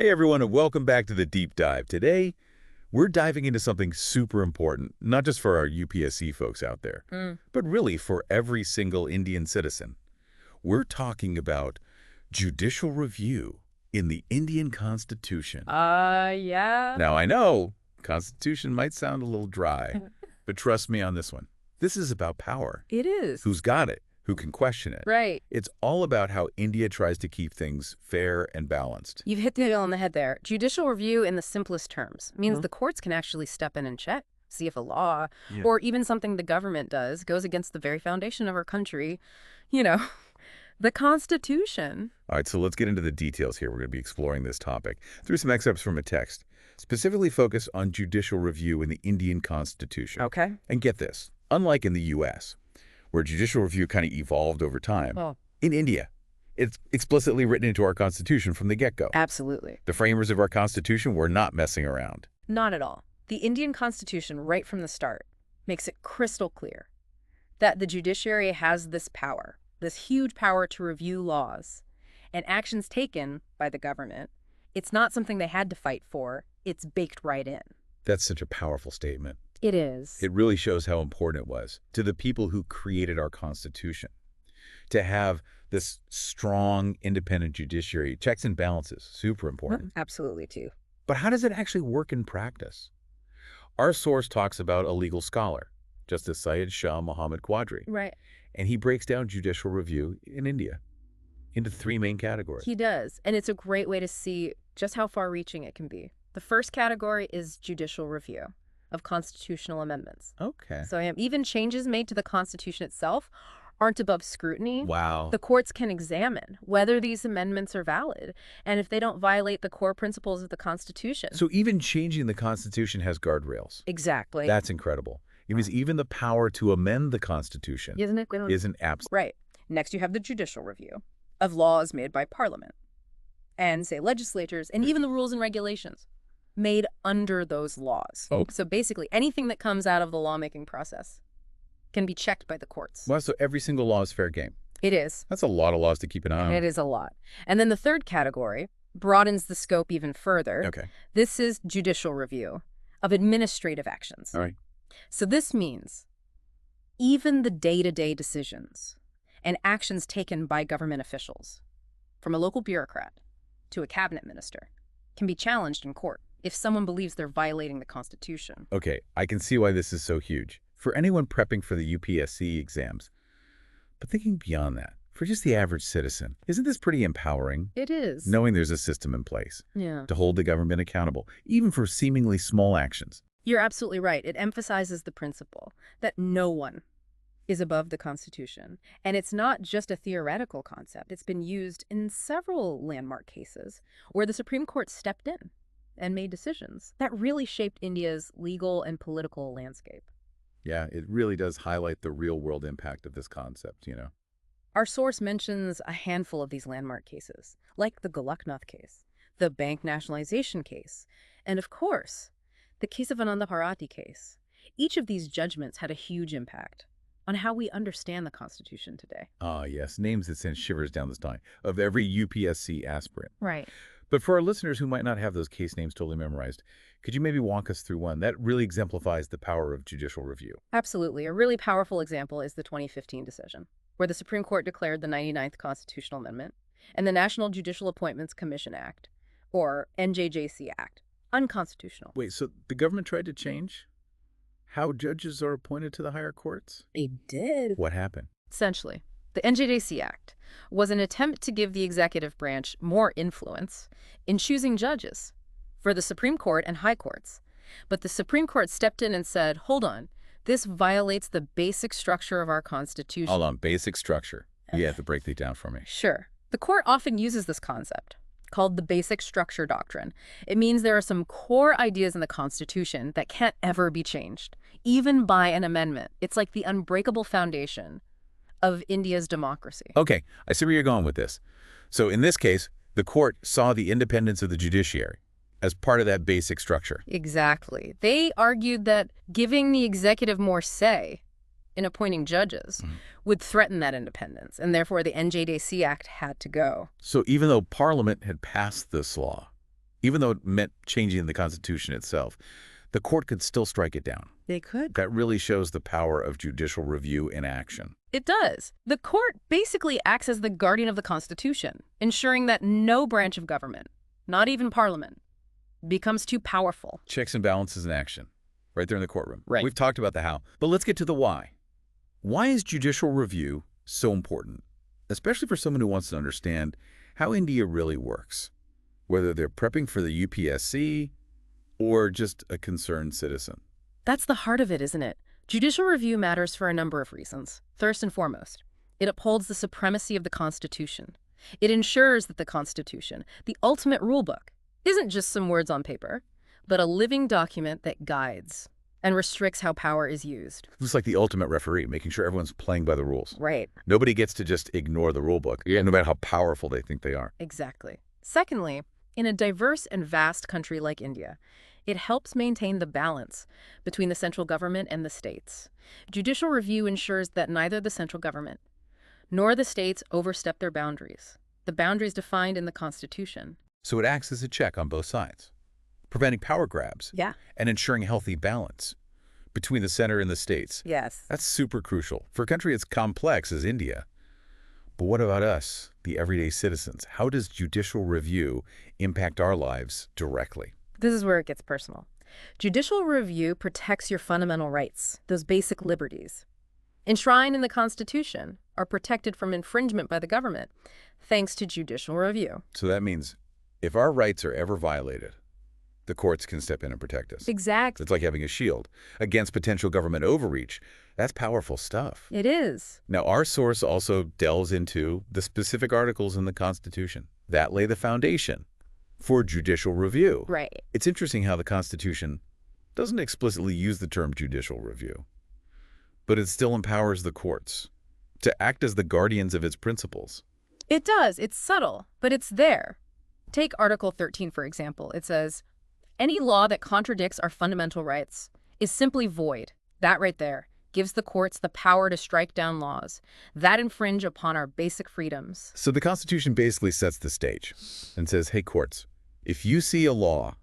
Hey everyone, and welcome back to the Deep Dive. Today, we're diving into something super important, not just for our UPSC folks out there, but really for every single Indian citizen. We're talking about judicial review in the Indian Constitution. Yeah. Now, I know Constitution might sound a little dry, but trust me on this one. This is about power. It is. Who's got it? Who can question it? Right. It's all about how India tries to keep things fair and balanced. You've hit the nail on the head there. Judicial review, in the simplest terms, means the courts can actually step in and check, see if a law or even something the government does goes against the very foundation of our country, the Constitution. All right, so let's get into the details here. We're going to be exploring this topic through some excerpts from a text, specifically focused on judicial review in the Indian Constitution. Okay. And get this, unlike in the U.S., where judicial review kind of evolved over time, in India, it's explicitly written into our Constitution from the get-go. Absolutely. The framers of our Constitution were not messing around. Not at all. The Indian Constitution, right from the start, makes it crystal clear that the judiciary has this power, this huge power to review laws and actions taken by the government. It's not something they had to fight for. It's baked right in. That's such a powerful statement. It is. It really shows how important it was to the people who created our Constitution to have this strong, independent judiciary. Checks and balances, super important. Absolutely, too. But how does it actually work in practice? Our source talks about a legal scholar, Justice Syed Shah Muhammad Quadri. Right. And he breaks down judicial review in India into three main categories. He does. And it's a great way to see just how far-reaching it can be. The first category is judicial review of constitutional amendments. Okay. So even changes made to the Constitution itself aren't above scrutiny. Wow. The courts can examine whether these amendments are valid and if they don't violate the core principles of the Constitution. So even changing the Constitution has guardrails. Exactly. That's incredible. It means even the power to amend the Constitution isn't absent. Right. Next, you have the judicial review of laws made by Parliament and, say, legislatures, and even the rules and regulations made under those laws. So basically, anything that comes out of the lawmaking process can be checked by the courts. Well, so every single law is fair game. It is. That's a lot of laws to keep an eye on. It is a lot. And then the third category broadens the scope even further. Okay. This is judicial review of administrative actions. All right. So this means even the day-to-day decisions and actions taken by government officials, from a local bureaucrat to a cabinet minister, can be challenged in court if someone believes they're violating the Constitution. Okay, I can see why this is so huge for anyone prepping for the UPSC exams. But thinking beyond that, for just the average citizen, isn't this pretty empowering? It is. Knowing there's a system in place to hold the government accountable, even for seemingly small actions. You're absolutely right. It emphasizes the principle that no one is above the Constitution. And it's not just a theoretical concept. It's been used in several landmark cases where the Supreme Court stepped in and made decisions that really shaped India's legal and political landscape. Yeah, it really does highlight the real-world impact of this concept, Our source mentions a handful of these landmark cases, like the Golaknath case, the bank nationalization case, and of course, the Kesavananda Bharati case. Each of these judgments had a huge impact on how we understand the Constitution today. Ah, yes, names that send shivers down the spine of every UPSC aspirant. Right. But for our listeners who might not have those case names totally memorized, could you maybe walk us through one that really exemplifies the power of judicial review? Absolutely. A really powerful example is the 2015 decision, where the Supreme Court declared the 99th Constitutional Amendment and the National Judicial Appointments Commission Act, or NJJC Act, unconstitutional. Wait, so the government tried to change how judges are appointed to the higher courts? They did. What happened? Essentially, the NJJC Act was an attempt to give the executive branch more influence in choosing judges for the Supreme Court and high courts. But the Supreme Court stepped in and said, hold on, this violates the basic structure of our Constitution. Hold on, basic structure. You have to break that down for me. Sure. The court often uses this concept, called the basic structure doctrine. It means there are some core ideas in the Constitution that can't ever be changed, even by an amendment. It's like the unbreakable foundation of India's democracy. Okay, I see where you're going with this. So in this case, the court saw the independence of the judiciary as part of that basic structure. Exactly. They argued that giving the executive more say in appointing judges would threaten that independence, and therefore the NJDC Act had to go. So even though Parliament had passed this law, Even though it meant changing the Constitution itself, the court could still strike it down. They could. That really shows the power of judicial review in action. It does. The court basically acts as the guardian of the Constitution, ensuring that no branch of government, not even Parliament, becomes too powerful. Checks and balances in action, right there in the courtroom. Right. We've talked about the how, but let's get to the why. Why is judicial review so important, especially for someone who wants to understand how India really works, whether they're prepping for the UPSC or just a concerned citizen? That's the heart of it, isn't it? Judicial review matters for a number of reasons. First and foremost, it upholds the supremacy of the Constitution. It ensures that the Constitution, the ultimate rulebook, isn't just some words on paper, but a living document that guides and restricts how power is used. It's like the ultimate referee, making sure everyone's playing by the rules. Right. Nobody gets to just ignore the rule book, no matter how powerful they think they are. Exactly. Secondly, in a diverse and vast country like India, it helps maintain the balance between the central government and the states. Judicial review ensures that neither the central government nor the states overstep their boundaries, the boundaries defined in the Constitution. So it acts as a check on both sides, preventing power grabs and ensuring healthy balance between the center and the states. Yes. That's super crucial for a country as complex as India. But what about us, the everyday citizens? How does judicial review impact our lives directly? This is where it gets personal. Judicial review protects your fundamental rights, those basic liberties, enshrined in the Constitution, are protected from infringement by the government, thanks to judicial review. So that means if our rights are ever violated, the courts can step in and protect us. Exactly. It's like having a shield against potential government overreach. That's powerful stuff. It is. Now, our source also delves into the specific articles in the Constitution that lay the foundation for judicial review. Right. It's interesting how the Constitution doesn't explicitly use the term judicial review, but it still empowers the courts to act as the guardians of its principles. It does. It's subtle, but it's there. Take Article 13, for example. It says, any law that contradicts our fundamental rights is simply void. That right there gives the courts the power to strike down laws that infringe upon our basic freedoms. So the Constitution basically sets the stage and says, hey, courts, if you see a law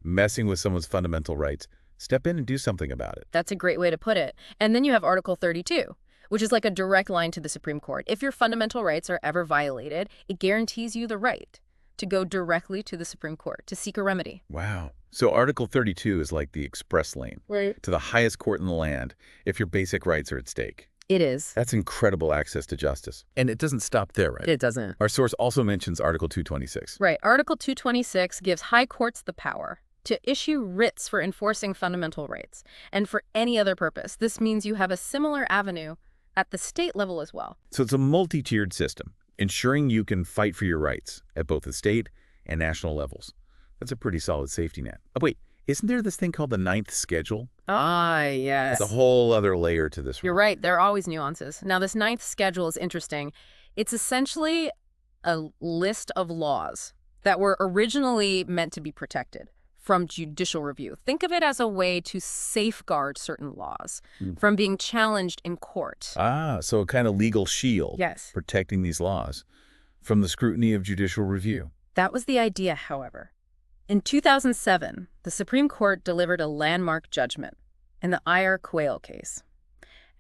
messing with someone's fundamental rights, step in and do something about it. That's a great way to put it. And then you have Article 32, which is like a direct line to the Supreme Court. If your fundamental rights are ever violated, it guarantees you the right to go directly to the Supreme Court to seek a remedy. Wow. So Article 32 is like the express lane to the highest court in the land if your basic rights are at stake. It is. That's incredible access to justice. And it doesn't stop there, right? It doesn't. Our source also mentions Article 226. Right. Article 226 gives high courts the power to issue writs for enforcing fundamental rights and for any other purpose. This means you have a similar avenue at the state level as well. So it's a multi-tiered system, ensuring you can fight for your rights at both the state and national levels. That's a pretty solid safety net. Oh, wait, isn't there this thing called the Ninth Schedule? Ah, yes. It's a whole other layer to this. You're right. There are always nuances. Now, this Ninth Schedule is interesting. It's essentially a list of laws that were originally meant to be protected from judicial review. Think of it as a way to safeguard certain laws from being challenged in court. Ah, so a kind of legal shield. Yes. Protecting these laws from the scrutiny of judicial review. That was the idea, however. In 2007, the Supreme Court delivered a landmark judgment in the Coelho case.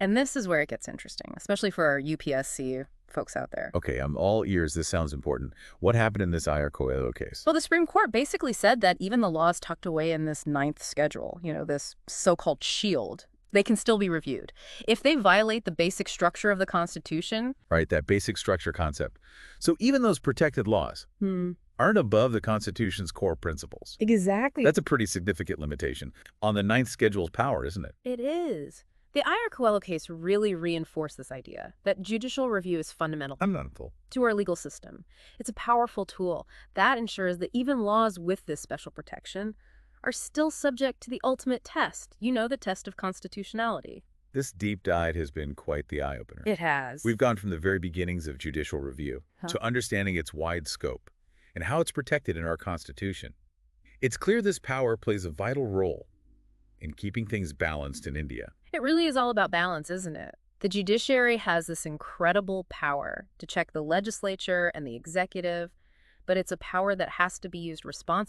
And this is where it gets interesting, especially for our UPSC folks out there. Okay, I'm all ears. This sounds important. What happened in this Coelho case? Well, the Supreme Court basically said that even the laws tucked away in this Ninth Schedule, this so-called shield, they can still be reviewed. If they violate the basic structure of the Constitution. Right, that basic structure concept. So even those protected laws aren't above the Constitution's core principles. Exactly. That's a pretty significant limitation on the Ninth Schedule's power, isn't it? It is. The Coelho case really reinforced this idea that judicial review is fundamental to our legal system. It's a powerful tool that ensures that even laws with this special protection are still subject to the ultimate test, the test of constitutionality. This deep dive has been quite the eye-opener. It has. We've gone from the very beginnings of judicial review to understanding its wide scope and how it's protected in our Constitution. It's clear this power plays a vital role in keeping things balanced in India. It really is all about balance, isn't it? The judiciary has this incredible power to check the legislature and the executive, but it's a power that has to be used responsibly.